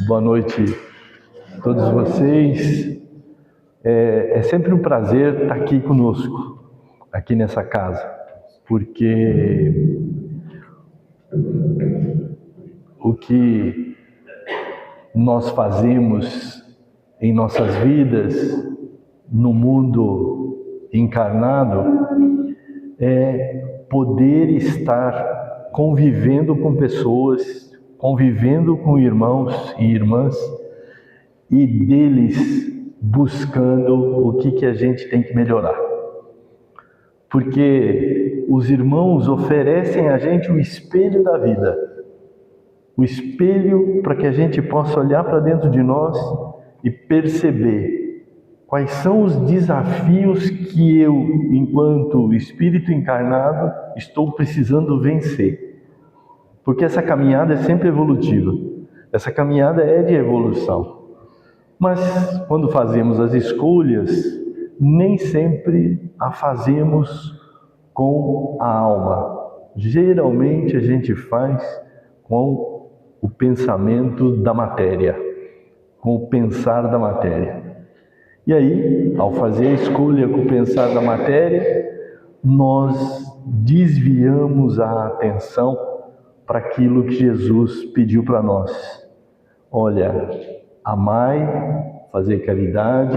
Boa noite a todos vocês. É sempre um prazer estar aqui conosco, aqui nessa casa, porque o que nós fazemos em nossas vidas, no mundo encarnado, é poder estar convivendo com pessoas, convivendo com irmãos e irmãs, e deles buscando o que a gente tem que melhorar. Porque os irmãos oferecem a gente o espelho da vida, o espelho para que a gente possa olhar para dentro de nós e perceber quais são os desafios que eu, enquanto espírito encarnado, estou precisando vencer. Porque essa caminhada é sempre evolutiva. Essa caminhada é de evolução. Mas quando fazemos as escolhas, nem sempre a fazemos com a alma. Geralmente a gente faz com o pensamento da matéria, com o pensar da matéria. E aí, ao fazer a escolha com o pensar da matéria, nós desviamos a atenção para aquilo que Jesus pediu para nós. Olha, amai, fazer caridade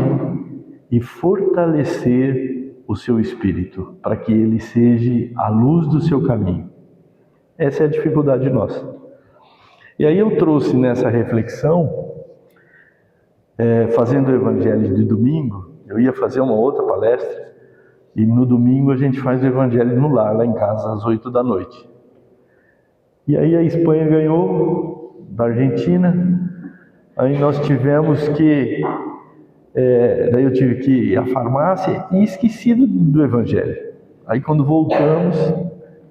e fortalecer o seu espírito, para que ele seja a luz do seu caminho. Essa é a dificuldade nossa. E aí eu trouxe nessa reflexão, fazendo o Evangelho de domingo, eu ia fazer uma outra palestra, e no domingo a gente faz o Evangelho no lar, lá em casa, às 8 da noite. E aí a Espanha ganhou da Argentina, aí nós tivemos que, daí eu tive que ir à farmácia e esqueci do Evangelho. Aí quando voltamos,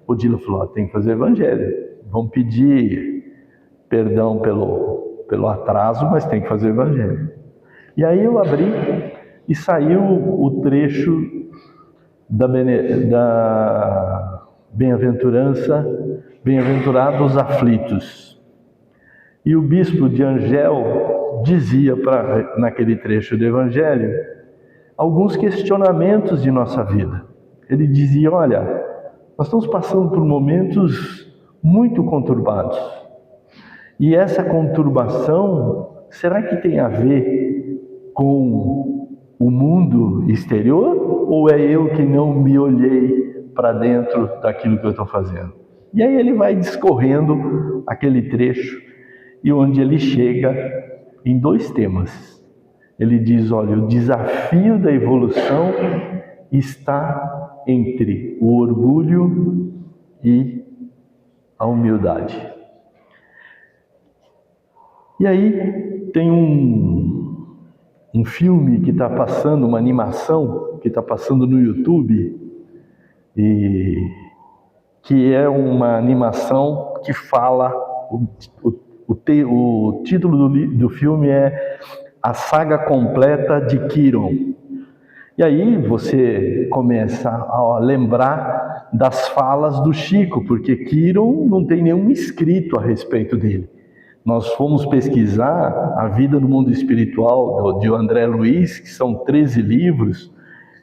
o Dila falou, tem que fazer o Evangelho, vamos pedir perdão pelo atraso, mas tem que fazer o Evangelho. E aí eu abri e saiu o trecho da bem-aventurança, bem-aventurados os aflitos. E o bispo de Angel dizia, naquele trecho do Evangelho, alguns questionamentos de nossa vida. Ele dizia, olha, nós estamos passando por momentos muito conturbados. E essa conturbação, será que tem a ver com o mundo exterior? Ou é eu que não me olhei para dentro daquilo que eu estou fazendo? E aí ele vai discorrendo aquele trecho, e onde ele chega em 2 temas. Ele diz, olha, o desafio da evolução está entre o orgulho e a humildade. E aí tem um filme que está passando, uma animação que está passando no YouTube, e que é uma animação que fala, o título do filme é A Saga Completa de Quiron. E aí você começa a lembrar das falas do Chico, porque Quiron não tem nenhum escrito a respeito dele. Nós fomos pesquisar a vida no mundo espiritual de André Luiz, que são 13 livros,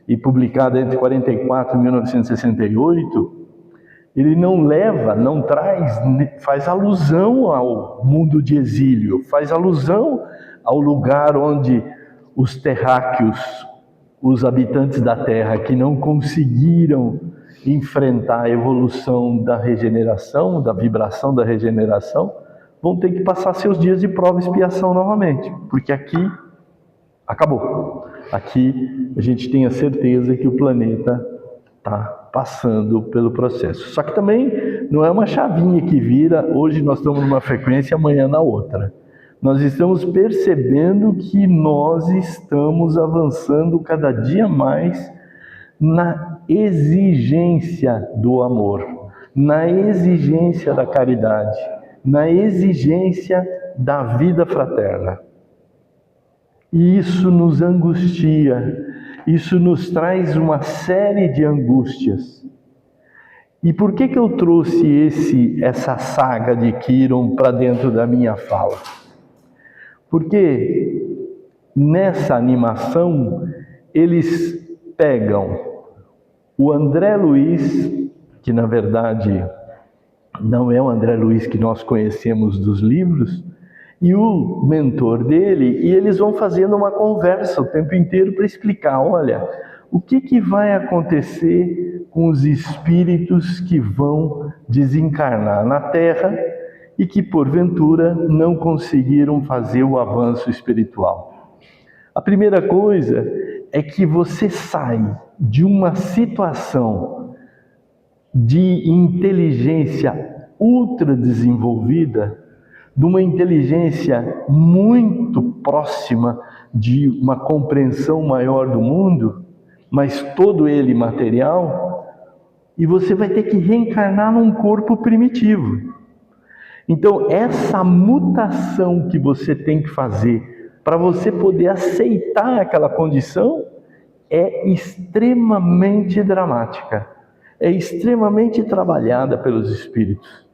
e publicado entre 1944 e 1968, ele não traz, faz alusão ao mundo de exílio, faz alusão ao lugar onde os terráqueos, os habitantes da Terra que não conseguiram enfrentar a evolução da regeneração, da vibração da regeneração, vão ter que passar seus dias de prova e expiação novamente, porque aqui acabou. Aqui a gente tem a certeza que o planeta está passando pelo processo. Só que também não é uma chavinha que vira, hoje nós estamos numa frequência, amanhã na outra. Nós estamos percebendo que nós estamos avançando cada dia mais na exigência do amor, na exigência da caridade, na exigência da vida fraterna. E isso nos angustia, isso nos traz uma série de angústias. E por que eu trouxe essa saga de Quiron para dentro da minha fala? Porque nessa animação eles pegam o André Luiz, que na verdade não é o André Luiz que nós conhecemos dos livros, e o mentor dele, e eles vão fazendo uma conversa o tempo inteiro para explicar, olha, o que vai acontecer com os espíritos que vão desencarnar na Terra e que porventura não conseguiram fazer o avanço espiritual. A primeira coisa é que você sai de uma situação de inteligência ultra desenvolvida, de uma inteligência muito próxima de uma compreensão maior do mundo, mas todo ele material, e você vai ter que reencarnar num corpo primitivo. Então, essa mutação que você tem que fazer para você poder aceitar aquela condição é extremamente dramática, é extremamente trabalhada pelos espíritos.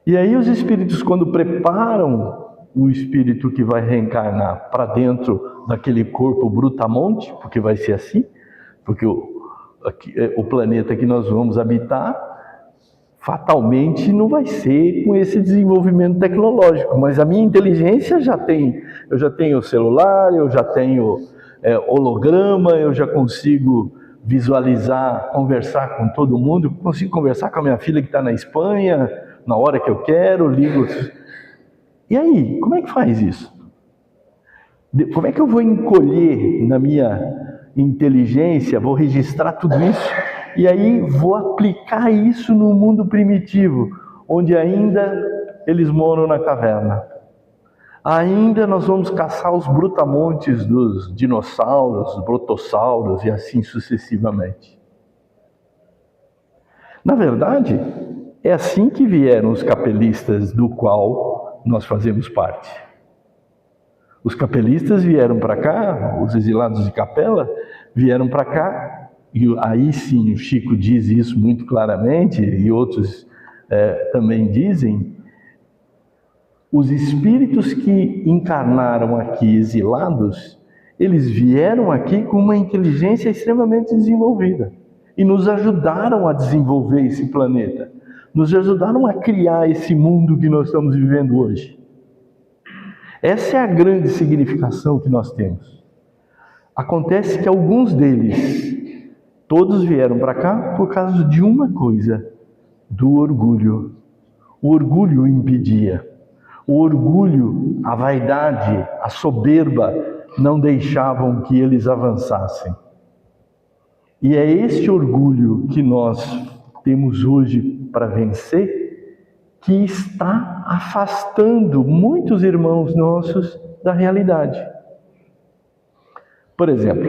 E aí os espíritos, quando preparam o espírito que vai reencarnar para dentro daquele corpo brutamonte, porque vai ser assim, porque o planeta que nós vamos habitar, fatalmente não vai ser com esse desenvolvimento tecnológico, mas a minha inteligência eu já tenho celular, eu já tenho holograma, eu já consigo visualizar, conversar com todo mundo, consigo conversar com a minha filha que está na Espanha, na hora que eu quero, ligo. E aí, como é que faz isso? Como é que eu vou encolher na minha inteligência, vou registrar tudo isso, e aí vou aplicar isso no mundo primitivo, onde ainda eles moram na caverna. Ainda nós vamos caçar os brutamontes dos dinossauros, brotossauros e assim sucessivamente. Na verdade, é assim que vieram os capelistas, do qual nós fazemos parte. Os capelistas vieram para cá, os exilados de Capela vieram para cá, e aí sim o Chico diz isso muito claramente, e outros também dizem, os espíritos que encarnaram aqui exilados, eles vieram aqui com uma inteligência extremamente desenvolvida, e nos ajudaram a desenvolver esse planeta. Nos ajudaram a criar esse mundo que nós estamos vivendo hoje. Essa é a grande significação que nós temos. Acontece que alguns deles, todos vieram para cá por causa de uma coisa, do orgulho. O orgulho o impedia. O orgulho, a vaidade, a soberba não deixavam que eles avançassem. E é este orgulho que nós temos hoje para vencer, que está afastando muitos irmãos nossos da realidade. Por exemplo,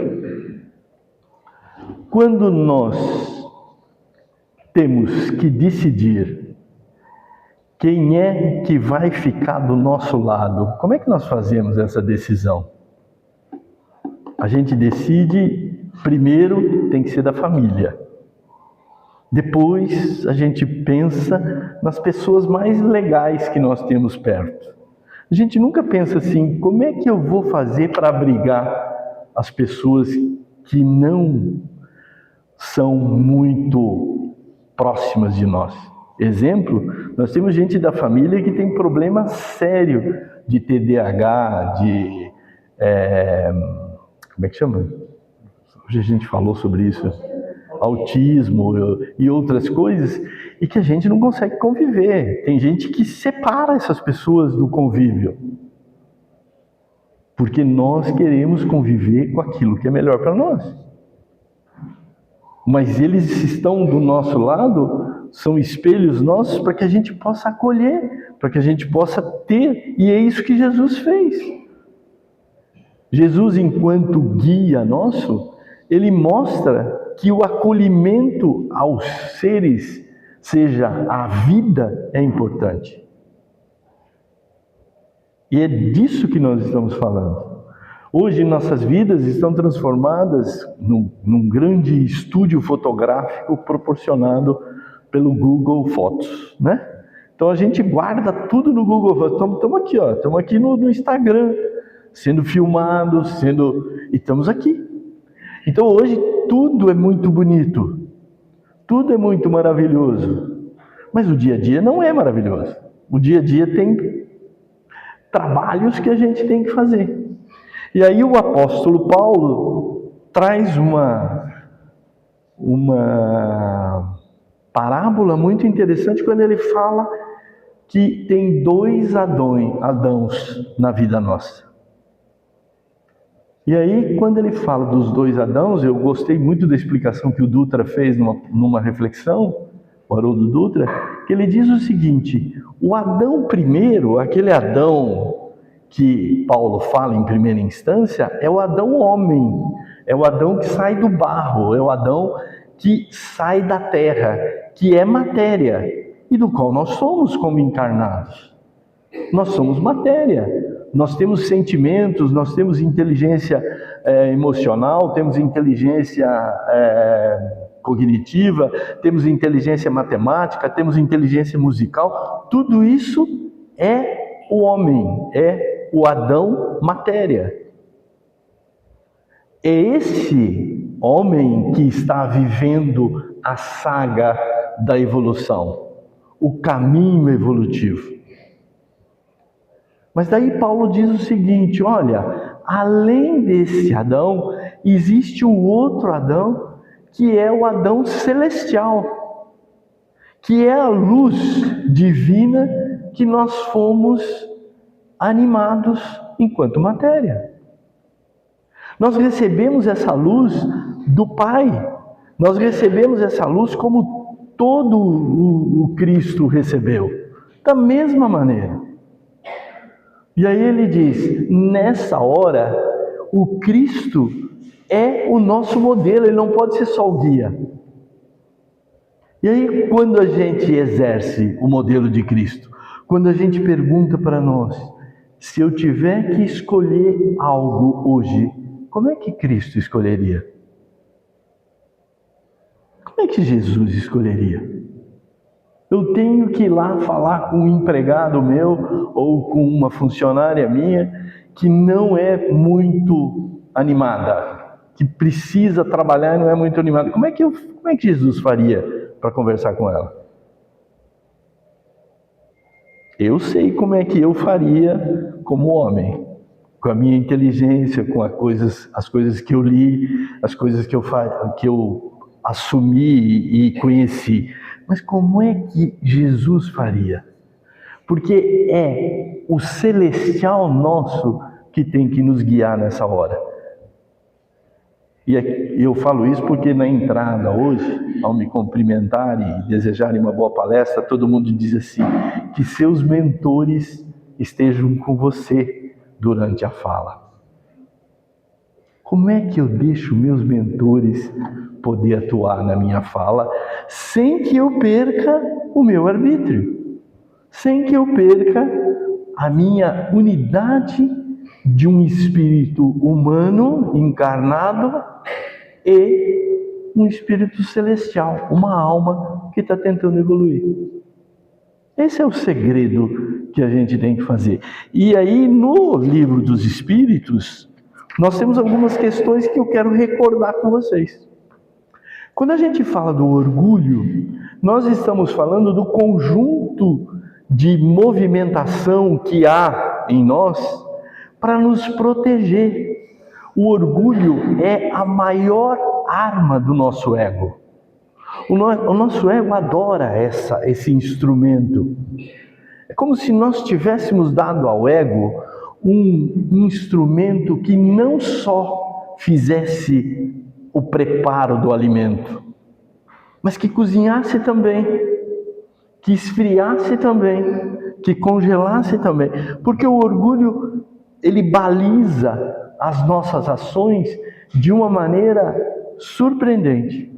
quando nós temos que decidir quem é que vai ficar do nosso lado, como é que nós fazemos essa decisão? A gente decide, primeiro tem que ser da família. Depois a gente pensa nas pessoas mais legais que nós temos perto. A gente nunca pensa assim, como é que eu vou fazer para abrigar as pessoas que não são muito próximas de nós? Exemplo, nós temos gente da família que tem problema sério de TDAH, de... como é que chama? Hoje a gente falou sobre isso. Autismo e outras coisas, e que a gente não consegue conviver. Tem gente que separa essas pessoas do convívio, porque nós queremos conviver com aquilo que é melhor para nós. Mas eles estão do nosso lado, são espelhos nossos para que a gente possa acolher, para que a gente possa ter, e é isso que Jesus fez. Jesus, enquanto guia nosso, ele mostra que o acolhimento aos seres, seja a vida, é importante. E é disso que nós estamos falando. Hoje nossas vidas estão transformadas num grande estúdio fotográfico proporcionado pelo Google Fotos, né? Então a gente guarda tudo no Google Fotos. Estamos aqui, ó, estamos aqui no Instagram, sendo filmados, e estamos aqui. Então hoje tudo é muito bonito, tudo é muito maravilhoso, mas o dia a dia não é maravilhoso. O dia a dia tem trabalhos que a gente tem que fazer. E aí o apóstolo Paulo traz uma parábola muito interessante quando ele fala que tem dois Adãos na vida nossa. E aí, quando ele fala dos dois Adãos, eu gostei muito da explicação que o Dutra fez numa reflexão, o Haroldo Dutra, que ele diz o seguinte: o Adão primeiro, aquele Adão que Paulo fala em primeira instância, é o Adão homem, é o Adão que sai do barro, é o Adão que sai da terra, que é matéria, e do qual nós somos como encarnados. Nós somos matéria. Nós temos sentimentos, nós temos inteligência emocional, temos inteligência cognitiva, temos inteligência matemática, temos inteligência musical. Tudo isso é o homem, é o Adão matéria. É esse homem que está vivendo a saga da evolução, o caminho evolutivo. Mas daí Paulo diz o seguinte: olha, além desse Adão, existe o outro Adão, que é o Adão celestial, que é a luz divina que nós fomos animados enquanto matéria. Nós recebemos essa luz do Pai, nós recebemos essa luz como todo o Cristo recebeu, da mesma maneira. E aí ele diz, nessa hora, o Cristo é o nosso modelo, ele não pode ser só o guia. E aí quando a gente exerce o modelo de Cristo, quando a gente pergunta para nós, se eu tiver que escolher algo hoje, como é que Cristo escolheria? Como é que Jesus escolheria? Eu tenho que ir lá falar com um empregado meu ou com uma funcionária minha que não é muito animada, que precisa trabalhar e não é muito animada. Como é que Jesus faria para conversar com ela? Eu sei como é que eu faria como homem, com a minha inteligência, com as coisas que eu li, as coisas que eu assumi e conheci. Mas como é que Jesus faria? Porque é o celestial nosso que tem que nos guiar nessa hora. E eu falo isso porque na entrada hoje, ao me cumprimentarem e desejarem uma boa palestra, todo mundo diz assim, que seus mentores estejam com você durante a fala. Como é que eu deixo meus mentores poder atuar na minha fala sem que eu perca o meu arbítrio? Sem que eu perca a minha unidade de um espírito humano encarnado e um espírito celestial, uma alma que está tentando evoluir. Esse é o segredo que a gente tem que fazer. E aí no livro dos Espíritos, nós temos algumas questões que eu quero recordar com vocês. Quando a gente fala do orgulho, nós estamos falando do conjunto de movimentação que há em nós para nos proteger. O orgulho é a maior arma do nosso ego. O nosso ego adora esse instrumento. É como se nós tivéssemos dado ao ego um instrumento que não só fizesse o preparo do alimento, mas que cozinhasse também, que esfriasse também, que congelasse também. Porque o orgulho, ele baliza as nossas ações de uma maneira surpreendente.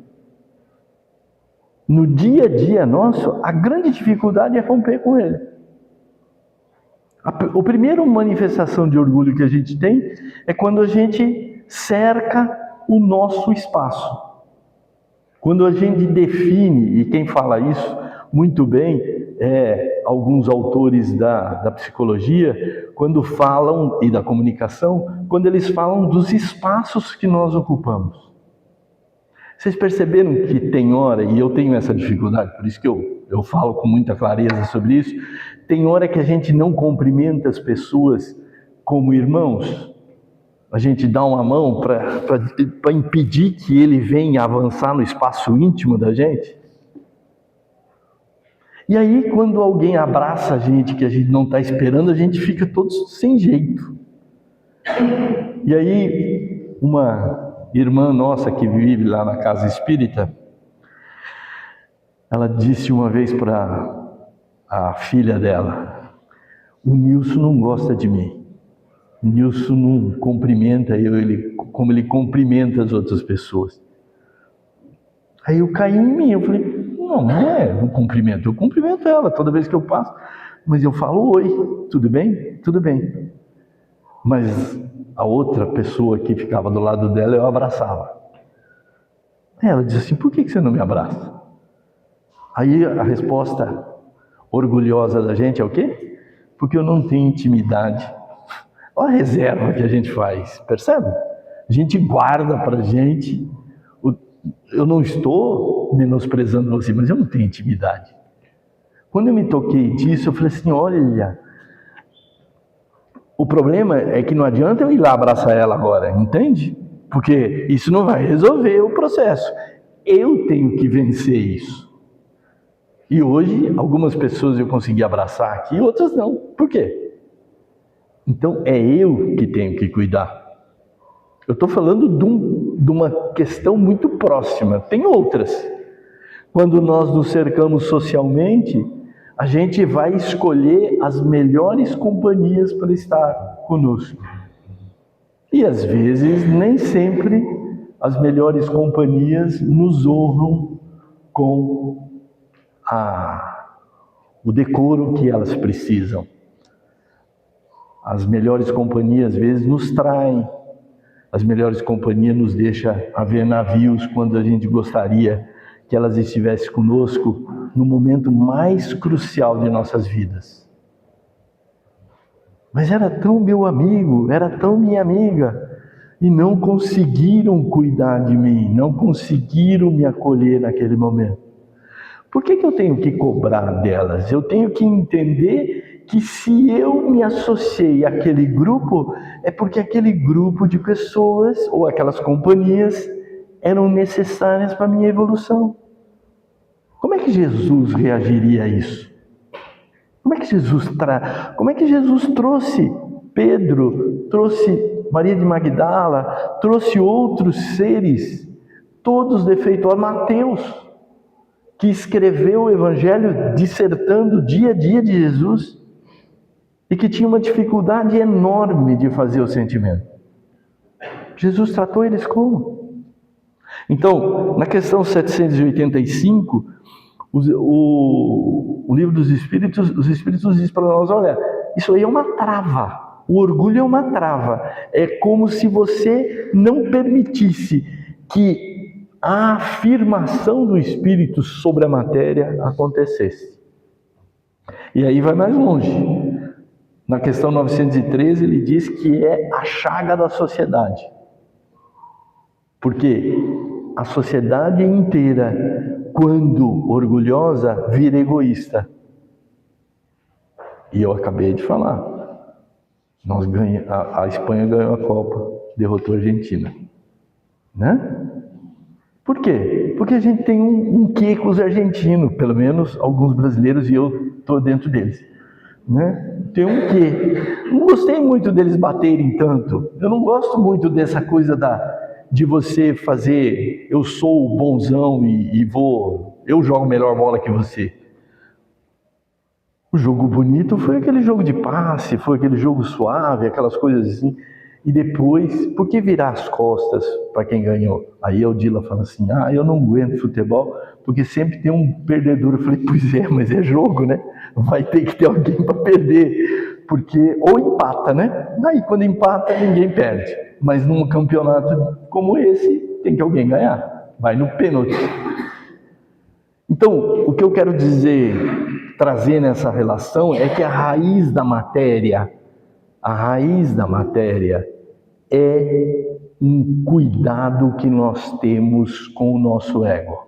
No dia a dia nosso, a grande dificuldade é romper com ele. A primeira manifestação de orgulho que a gente tem é quando a gente cerca o nosso espaço. Quando a gente define, e quem fala isso muito bem é alguns autores da psicologia, quando falam, e da comunicação, quando eles falam dos espaços que nós ocupamos. Vocês perceberam que tem hora, e eu tenho essa dificuldade, por isso que eu falo com muita clareza sobre isso, tem hora que a gente não cumprimenta as pessoas como irmãos. A gente dá uma mão para impedir que ele venha avançar no espaço íntimo da gente. E aí, quando alguém abraça a gente, que a gente não está esperando, a gente fica todos sem jeito. E aí, uma irmã nossa que vive lá na casa espírita, ela disse uma vez para a filha dela: o Nilson não gosta de mim. O Nilson não cumprimenta como ele cumprimenta as outras pessoas. Aí eu caí em mim, eu falei: não é um cumprimento, eu cumprimento ela toda vez que eu passo, mas eu falo oi, tudo bem? Tudo bem. Mas a outra pessoa que ficava do lado dela, eu abraçava. Ela disse assim: por que você não me abraça? Aí a resposta orgulhosa da gente é o quê? Porque eu não tenho intimidade. Olha a reserva que a gente faz, percebe? A gente guarda pra gente. Eu não estou menosprezando você, mas eu não tenho intimidade. Quando eu me toquei disso, eu falei assim: olha, o problema é que não adianta eu ir lá abraçar ela agora, entende? Porque isso não vai resolver o processo. Eu tenho que vencer isso. E hoje, algumas pessoas eu consegui abraçar aqui, outras não. Por quê? Então, é eu que tenho que cuidar. Eu estou falando de uma questão muito próxima. Tem outras. Quando nós nos cercamos socialmente, a gente vai escolher as melhores companhias para estar conosco. E às vezes, nem sempre as melhores companhias nos honram com o decoro que elas precisam. As melhores companhias, às vezes, nos traem. As melhores companhias nos deixam a ver navios quando a gente gostaria que elas estivessem conosco no momento mais crucial de nossas vidas. Mas era tão meu amigo, era tão minha amiga, e não conseguiram cuidar de mim, não conseguiram me acolher naquele momento. Por que eu tenho que cobrar delas? Eu tenho que entender que se eu me associei àquele grupo, é porque aquele grupo de pessoas, ou aquelas companhias, eram necessárias para a minha evolução. Como é que Jesus reagiria a isso? Como é que Jesus trouxe Pedro, trouxe Maria de Magdala, trouxe outros seres, todos defeituosos, Mateus, que escreveu o Evangelho dissertando dia a dia de Jesus e que tinha uma dificuldade enorme de fazer o sentimento. Jesus tratou eles como? Então, na questão 785, o livro dos Espíritos, os Espíritos dizem para nós: olha, isso aí é uma trava. O orgulho é uma trava. É como se você não permitisse que a afirmação do Espírito sobre a matéria acontecesse. E aí vai mais longe. Na questão 913 ele diz que é a chaga da sociedade. Porque a sociedade inteira, quando orgulhosa, vira egoísta. E eu acabei de falar. A Espanha ganhou a Copa, derrotou a Argentina. Né? Por quê? Porque a gente tem um quê com os argentinos, pelo menos alguns brasileiros, e eu estou dentro deles. Né? Tem um quê. Não gostei muito deles baterem tanto. Eu não gosto muito dessa coisa de você fazer, eu sou o bonzão eu jogo melhor bola que você. O jogo bonito foi aquele jogo de passe, foi aquele jogo suave, aquelas coisas assim. E depois, por que virar as costas para quem ganhou? Aí o Dila fala assim: eu não aguento futebol, porque sempre tem um perdedor. Eu falei: pois é, mas é jogo, né? Vai ter que ter alguém para perder, porque ou empata, né? Aí quando empata, ninguém perde. Mas num campeonato como esse, tem que alguém ganhar. vai no pênalti. Então, o que eu quero dizer, trazer nessa relação, é que a raiz da matéria é um cuidado que nós temos com o nosso ego.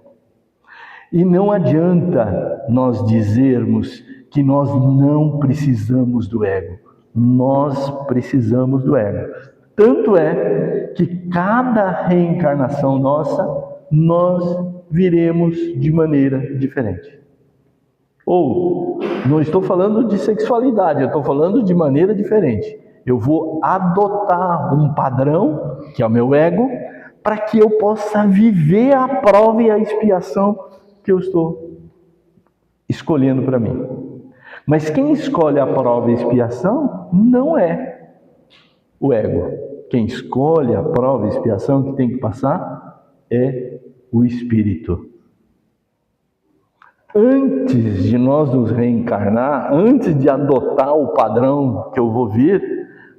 E não adianta nós dizermos que nós não precisamos do ego. Nós precisamos do ego. Tanto é que cada reencarnação nossa, nós viremos de maneira diferente. Ou, não estou falando de sexualidade, eu estou falando de maneira diferente. Eu vou adotar um padrão, que é o meu ego, para que eu possa viver a prova e a expiação que eu estou escolhendo para mim. Mas quem escolhe a prova e a expiação não é o ego. Quem escolhe a prova e a expiação que tem que passar é o espírito. Antes de nós nos reencarnar, antes de adotar o padrão que eu vou vir,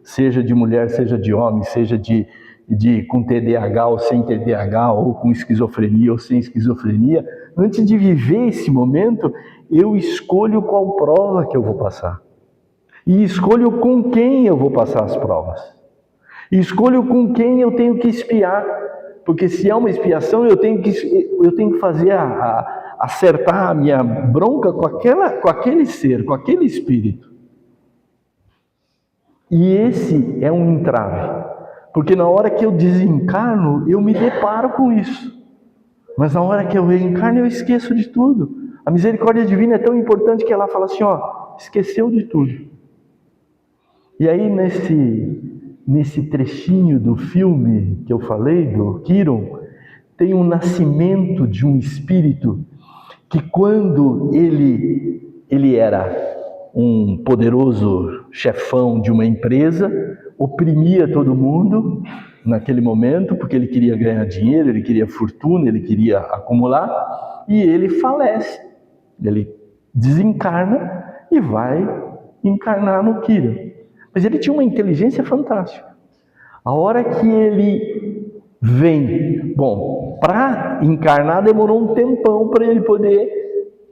seja de mulher, seja de homem, seja com TDAH ou sem TDAH, ou com esquizofrenia ou sem esquizofrenia, antes de viver esse momento, eu escolho qual prova que eu vou passar. E escolho com quem eu vou passar as provas. E escolho com quem eu tenho que expiar. Porque se é uma expiação, eu tenho que fazer acertar a minha bronca com aquele ser, com aquele espírito. E esse é um entrave. Porque na hora que eu desencarno, eu me deparo com isso. Mas na hora que eu reencarno, eu esqueço de tudo. A misericórdia divina é tão importante que ela fala assim, esqueceu de tudo. E aí nesse trechinho do filme que eu falei, do Kiron, tem um nascimento de um espírito que quando ele era um poderoso chefão de uma empresa, oprimia todo mundo naquele momento, porque ele queria ganhar dinheiro, ele queria fortuna, ele queria acumular, e ele falece. Ele desencarna e vai encarnar no Kiron. Mas ele tinha uma inteligência fantástica. A hora que ele vem, para encarnar demorou um tempão para ele poder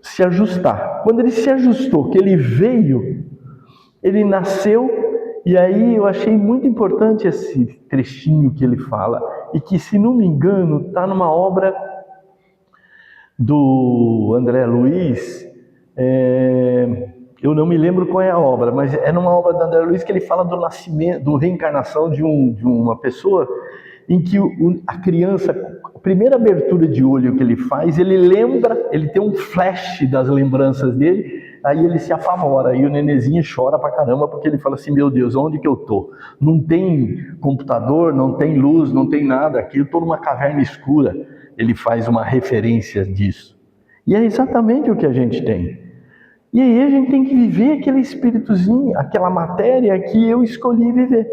se ajustar. Quando ele se ajustou, que ele veio, ele nasceu, e aí eu achei muito importante esse trechinho que ele fala, e que, se não me engano, está numa obra do André Luiz, eu não me lembro qual é a obra, mas é numa obra do André Luiz que ele fala do nascimento, do reencarnação de uma pessoa, em que a criança, a primeira abertura de olho que ele faz, ele lembra, ele tem um flash das lembranças dele, aí ele se apavora, e o nenezinho chora pra caramba, porque ele fala assim, meu Deus, onde que eu tô? Não tem computador, não tem luz, não tem nada, aqui eu tô numa caverna escura. Ele faz uma referência disso. E é exatamente o que a gente tem. E aí a gente tem que viver aquele espíritozinho, aquela matéria que eu escolhi viver.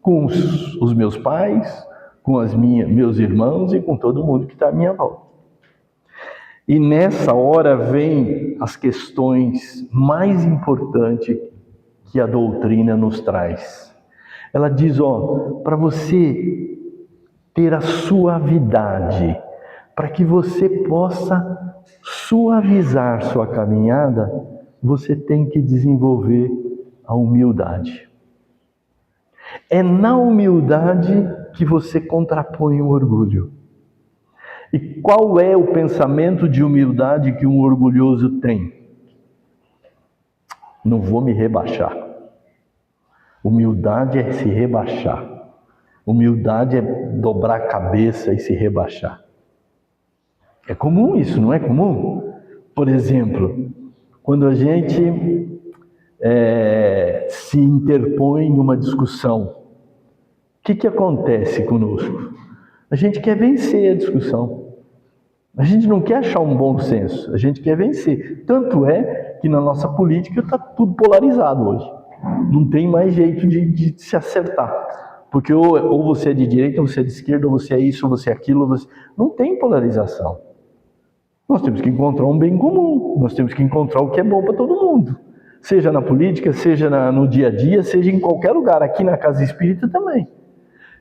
Com os meus pais, com meus irmãos e com todo mundo que está à minha volta. E nessa hora vem as questões mais importantes que a doutrina nos traz. Ela diz, para você ter a suavidade, para que você possa suavizar sua caminhada, você tem que desenvolver a humildade. É na humildade que você contrapõe o orgulho. E qual é o pensamento de humildade que um orgulhoso tem? Não vou me rebaixar. Humildade é se rebaixar. Humildade é dobrar a cabeça e se rebaixar. É comum isso, não é comum? Por exemplo, quando a gente se interpõe em uma discussão, o que acontece conosco? A gente quer vencer a discussão. A gente não quer achar um bom senso, a gente quer vencer. Tanto é que na nossa política está tudo polarizado hoje. Não tem mais jeito de se acertar. Porque ou você é de direita, ou você é de esquerda, ou você é isso, ou você é aquilo. Não tem polarização. Nós temos que encontrar um bem comum. Nós temos que encontrar o que é bom para todo mundo. Seja na política, seja no dia a dia, seja em qualquer lugar. Aqui na Casa Espírita também.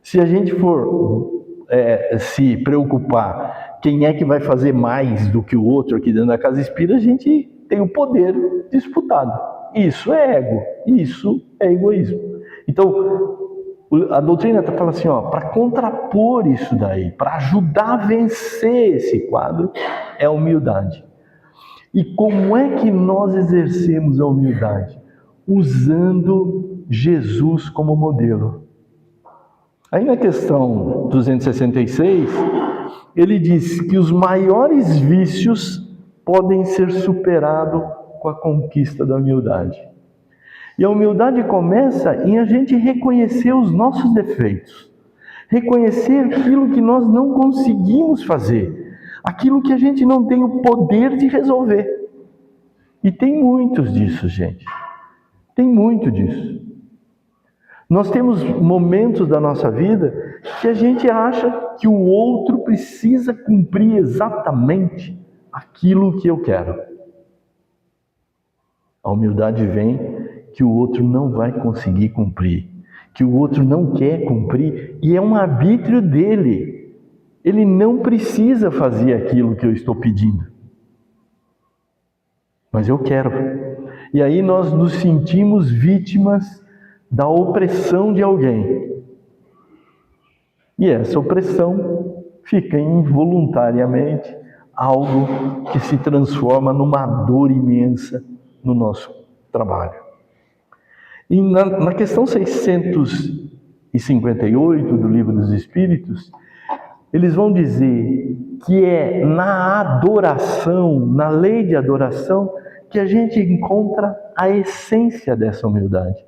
Se a gente for se preocupar quem é que vai fazer mais do que o outro aqui dentro da Casa Espírita, a gente tem o poder disputado. Isso é ego, isso é egoísmo. Então, a doutrina está falando assim, para contrapor isso daí, para ajudar a vencer esse quadro, é a humildade. E como é que nós exercemos a humildade? Usando Jesus como modelo. Aí na questão 266, ele diz que os maiores vícios podem ser superados com a conquista da humildade. E a humildade começa em a gente reconhecer os nossos defeitos, reconhecer aquilo que nós não conseguimos fazer, aquilo que a gente não tem o poder de resolver. E tem muitos disso, gente. Tem muito disso. Nós temos momentos da nossa vida que a gente acha que o outro precisa cumprir exatamente aquilo que eu quero. A humildade vem que o outro não vai conseguir cumprir, que o outro não quer cumprir, e é um arbítrio dele. Ele não precisa fazer aquilo que eu estou pedindo. Mas eu quero. E aí nós nos sentimos vítimas da opressão de alguém. E essa opressão fica involuntariamente algo que se transforma numa dor imensa no nosso trabalho. E na questão 658 do Livro dos Espíritos, eles vão dizer que é na adoração, na lei de adoração, que a gente encontra a essência dessa humildade.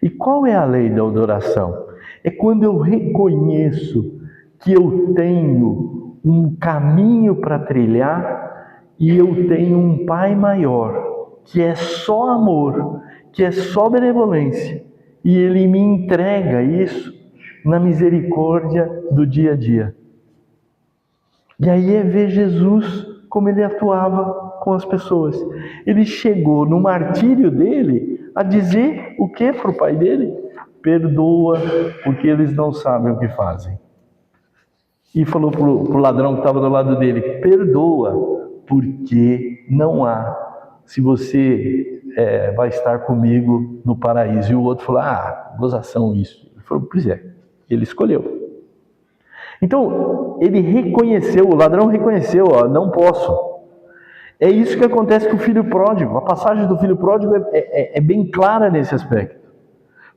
E qual é a lei da adoração? É quando eu reconheço que eu tenho um caminho para trilhar e eu tenho um Pai maior, que é só amor, que é só benevolência, e Ele me entrega isso na misericórdia do dia a dia. E aí é ver Jesus como Ele atuava com as pessoas. Ele chegou no martírio dele a dizer o que para o pai dele? Perdoa, porque eles não sabem o que fazem. E falou para o ladrão que estava do lado dele, perdoa, porque não há, se você vai estar comigo no paraíso. E o outro falou, gozação isso. Ele falou, pois é, ele escolheu. Então, ele reconheceu, o ladrão reconheceu, não posso. É isso que acontece com o filho pródigo. A passagem do filho pródigo é bem clara nesse aspecto.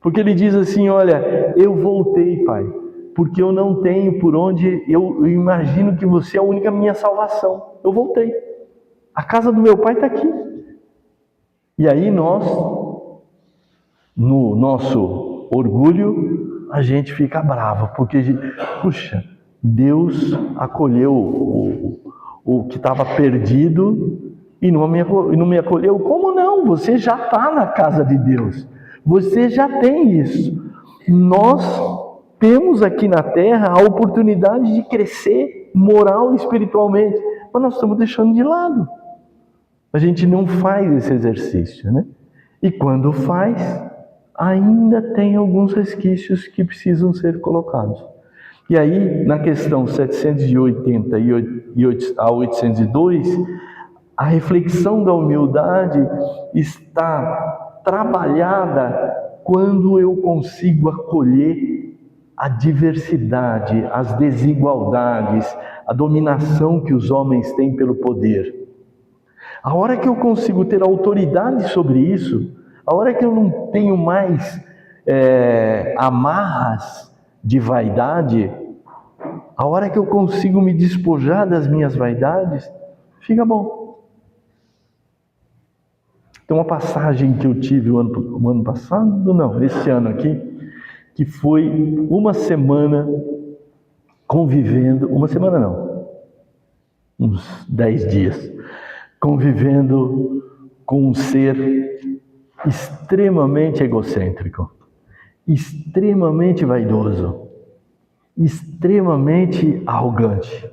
Porque ele diz assim, olha, eu voltei, pai, porque eu não tenho por onde, eu imagino que você é a única minha salvação. Eu voltei. A casa do meu pai está aqui. E aí nós, no nosso orgulho, a gente fica bravo, porque, puxa, Deus acolheu o que estava perdido e não me acolheu. Como não? Você já está na casa de Deus. Você já tem isso. Nós temos aqui na Terra a oportunidade de crescer moral e espiritualmente, mas nós estamos deixando de lado. A gente não faz esse exercício, né? E quando faz, ainda tem alguns resquícios que precisam ser colocados. E aí, na questão 780 a 802, a reflexão da humildade está trabalhada quando eu consigo acolher a diversidade, as desigualdades, a dominação que os homens têm pelo poder. A hora que eu consigo ter autoridade sobre isso, a hora que eu não tenho mais amarras de vaidade, a hora que eu consigo me despojar das minhas vaidades, fica bom. Tem uma passagem que eu tive o ano passado, não, esse ano aqui, que foi uma semana convivendo, uma semana não, uns 10 dias, convivendo com um ser extremamente egocêntrico, extremamente vaidoso, extremamente arrogante.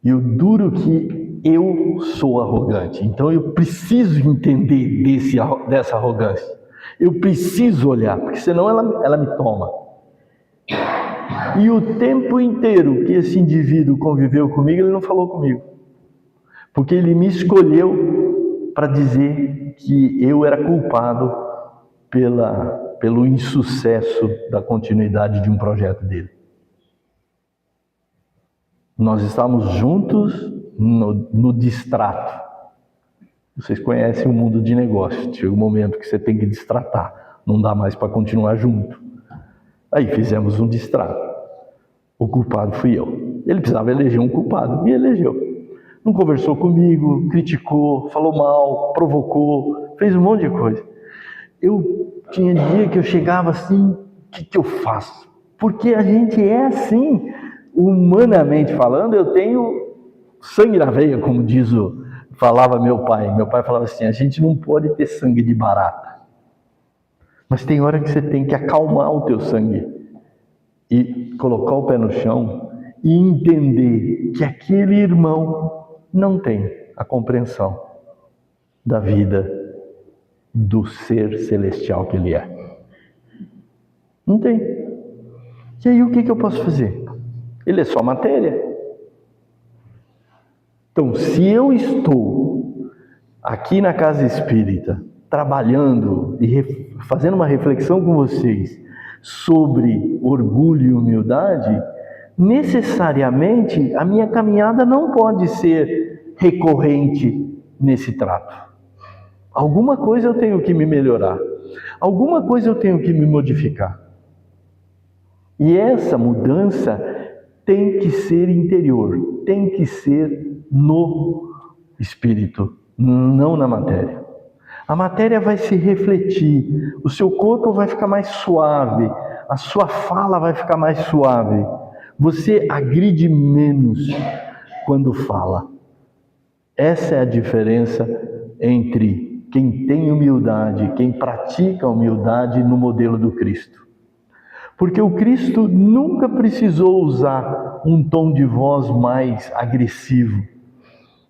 E o duro que eu sou arrogante, então eu preciso entender dessa arrogância. Eu preciso olhar, porque senão ela me toma. E o tempo inteiro que esse indivíduo conviveu comigo, ele não falou comigo. Porque ele me escolheu para dizer que eu era culpado pelo insucesso da continuidade de um projeto dele. Nós estávamos juntos no distrato. Vocês conhecem o mundo de negócio. Chega um momento que você tem que distratar. Não dá mais para continuar junto. Aí fizemos um distrato. O culpado fui eu. Ele precisava eleger um culpado. Me elegeu. Não conversou comigo, criticou, falou mal, provocou, fez um monte de coisa. Eu tinha dia que eu chegava assim, o que eu faço? Porque a gente é assim, humanamente falando, eu tenho sangue na veia, como falava meu pai. Meu pai falava assim, a gente não pode ter sangue de barata. Mas tem hora que você tem que acalmar o teu sangue e colocar o pé no chão e entender que aquele irmão não tem a compreensão da vida do ser celestial que ele é. Não tem. E aí o que eu posso fazer? Ele é só matéria. Então, se eu estou aqui na casa espírita, trabalhando e fazendo uma reflexão com vocês sobre orgulho e humildade, necessariamente a minha caminhada não pode ser recorrente nesse trato. Alguma coisa eu tenho que me melhorar, alguma coisa eu tenho que me modificar. E essa mudança tem que ser interior, tem que ser no espírito, não na matéria. A matéria vai se refletir, o seu corpo vai ficar mais suave, a sua fala vai ficar mais suave. Você agride menos quando fala. Essa é a diferença entre quem tem humildade, quem pratica a humildade no modelo do Cristo. Porque o Cristo nunca precisou usar um tom de voz mais agressivo.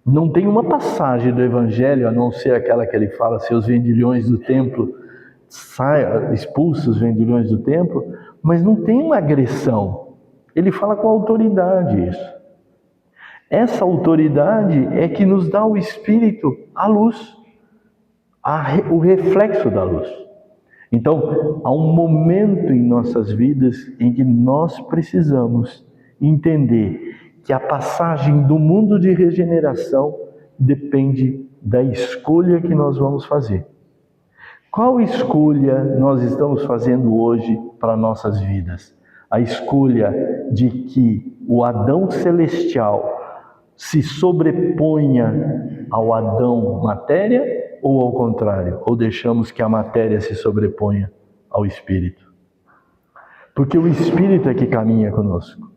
Não tem uma passagem do Evangelho, a não ser aquela que ele fala, seus vendilhões do templo, expulsa os vendilhões do templo, mas não tem uma agressão. Ele fala com autoridade isso. Essa autoridade é que nos dá o Espírito, a luz, o reflexo da luz. Então, há um momento em nossas vidas em que nós precisamos entender que a passagem do mundo de regeneração depende da escolha que nós vamos fazer. Qual escolha nós estamos fazendo hoje para nossas vidas? A escolha de que o Adão celestial se sobreponha ao Adão matéria ou ao contrário? Ou deixamos que a matéria se sobreponha ao Espírito? Porque o Espírito é que caminha conosco.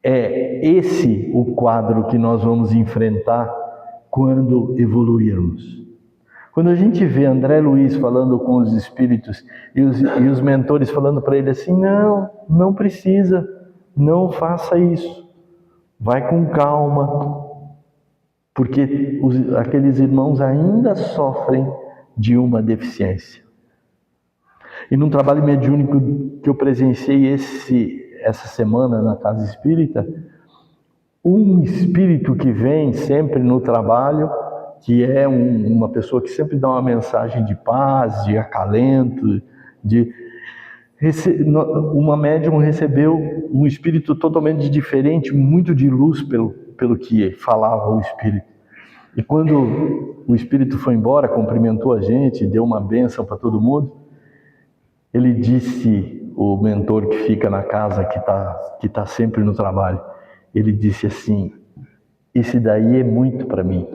É esse o quadro que nós vamos enfrentar quando evoluirmos. Quando a gente vê André Luiz falando com os espíritos e os mentores falando para ele assim, não precisa, não faça isso, vai com calma, porque aqueles irmãos ainda sofrem de uma deficiência. E num trabalho mediúnico que eu presenciei essa semana na Casa Espírita, um espírito que vem sempre no trabalho, que é uma pessoa que sempre dá uma mensagem de paz, de acalento, uma médium recebeu um espírito totalmente diferente, muito de luz pelo que falava o espírito. E quando o espírito foi embora, cumprimentou a gente, deu uma bênção para todo mundo, ele disse, o mentor que fica na casa, que tá sempre no trabalho, ele disse assim, esse daí é muito para mim,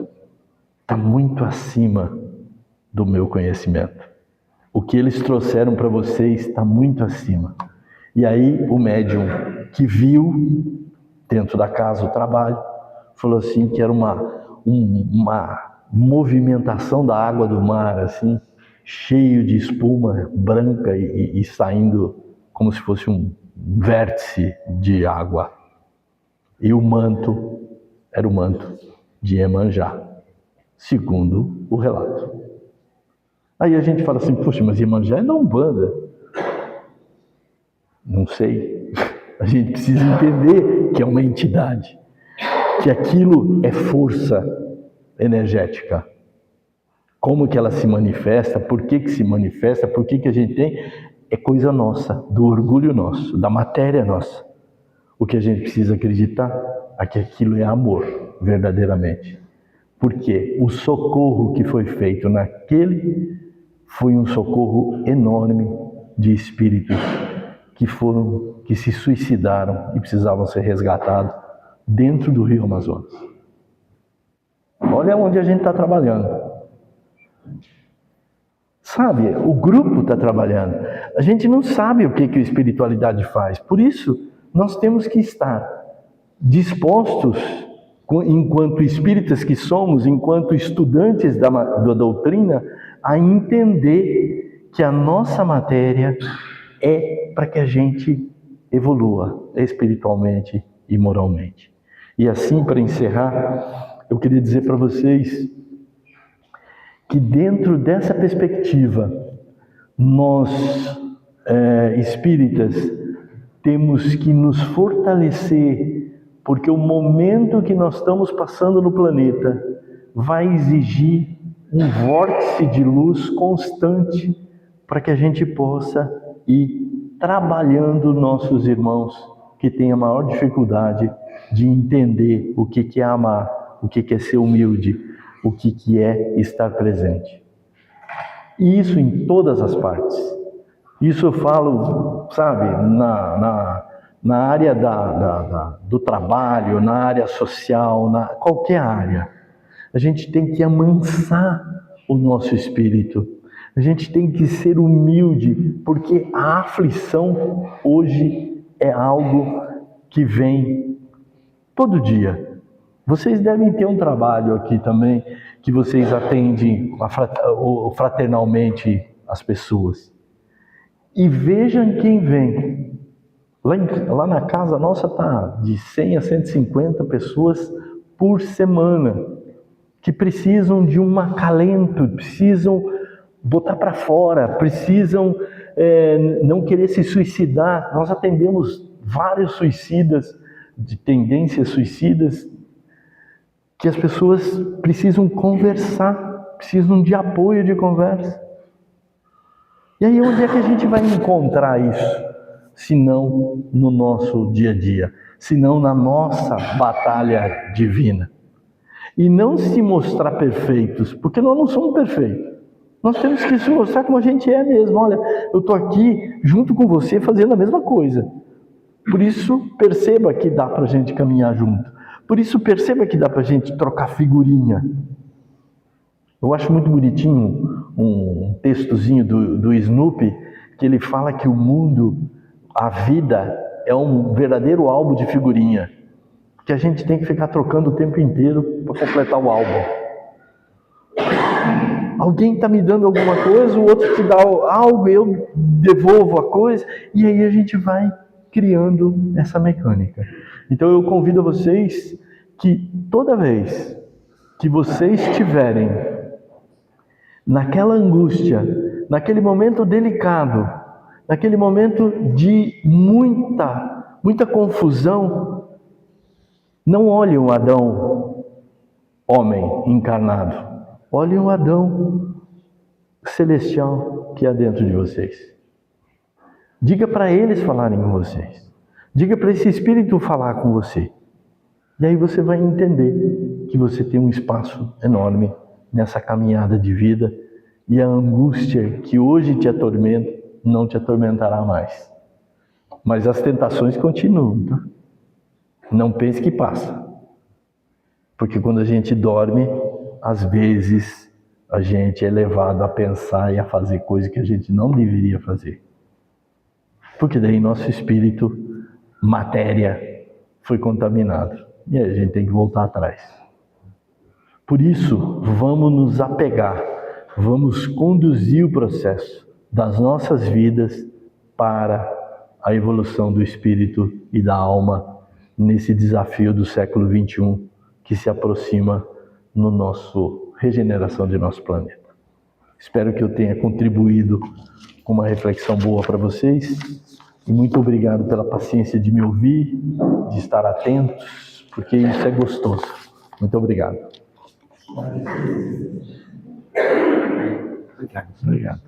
está muito acima do meu conhecimento. O que eles trouxeram para vocês está muito acima. E aí o médium que viu dentro da casa o trabalho, falou assim que era uma movimentação da água do mar, assim, cheio de espuma branca e saindo como se fosse um vértice de água. E o manto era o manto de Iemanjá, segundo o relato. Aí a gente fala assim, poxa, mas Iemanjá é da Umbanda. Não sei. A gente precisa entender que é uma entidade, que aquilo é força energética. Como que ela se manifesta, por que se manifesta, por que a gente tem, é coisa nossa, do orgulho nosso, da matéria nossa. O que a gente precisa acreditar é que aquilo é amor, verdadeiramente. Porque o socorro que foi feito naquele foi um socorro enorme de espíritos que se suicidaram e precisavam ser resgatados dentro do Rio Amazonas. Olha onde a gente está trabalhando. Sabe, o grupo está trabalhando. A gente não sabe o que a espiritualidade faz. Por isso, nós temos que estar dispostos, enquanto espíritas que somos, enquanto estudantes da doutrina, a entender que a nossa matéria é para que a gente evolua espiritualmente e moralmente. E assim, para encerrar, eu queria dizer para vocês que dentro dessa perspectiva, nós espíritas temos que nos fortalecer, porque o momento que nós estamos passando no planeta vai exigir um vórtice de luz constante para que a gente possa ir trabalhando nossos irmãos que têm a maior dificuldade de entender o que é amar, o que é ser humilde, o que é estar presente. E isso em todas as partes. Isso eu falo, sabe, na área do trabalho, na área social, qualquer área. A gente tem que amansar o nosso espírito. A gente tem que ser humilde, porque a aflição hoje é algo que vem todo dia. Vocês devem ter um trabalho aqui também, que vocês atendem fraternalmente as pessoas. E vejam quem vem. Lá na casa nossa está de 100 a 150 pessoas por semana, que precisam de um acalento, precisam botar para fora, precisam não querer se suicidar. Nós atendemos vários suicidas, de tendências suicidas, que as pessoas precisam conversar, precisam de apoio de conversa. E aí onde é que a gente vai encontrar isso? Se não no nosso dia a dia, se não na nossa batalha divina. E não se mostrar perfeitos, porque nós não somos perfeitos. Nós temos que se mostrar como a gente é mesmo. Olha, eu estou aqui junto com você fazendo a mesma coisa. Por isso, perceba que dá para a gente caminhar junto. Por isso, perceba que dá para a gente trocar figurinha. Eu acho muito bonitinho um textozinho do Snoopy, que ele fala que o mundo, a vida, é um verdadeiro álbum de figurinha, que a gente tem que ficar trocando o tempo inteiro para completar o álbum. Alguém está me dando alguma coisa, o outro te dá algo, eu devolvo a coisa, e aí a gente vai criando essa mecânica. Então eu convido vocês que toda vez que vocês estiverem naquela angústia, naquele momento delicado, naquele momento de muita confusão, não olhem o Adão, homem encarnado. Olhem o Adão celestial que há dentro de vocês. Diga para eles falarem com vocês. Diga para esse Espírito falar com você. E aí você vai entender que você tem um espaço enorme nessa caminhada de vida, e a angústia que hoje te atormenta não te atormentará mais. Mas as tentações continuam, tá? Não pense que passa. Porque quando a gente dorme, às vezes a gente é levado a pensar e a fazer coisas que a gente não deveria fazer. Porque daí nosso espírito, matéria, foi contaminado. E aí a gente tem que voltar atrás. Por isso, vamos nos apegar, vamos conduzir o processo das nossas vidas para a evolução do espírito e da alma nesse desafio do século XXI que se aproxima no nosso regeneração de nosso planeta. Espero que eu tenha contribuído com uma reflexão boa para vocês E muito obrigado pela paciência de me ouvir, de estar atentos, porque isso é gostoso. Muito obrigado. Obrigado.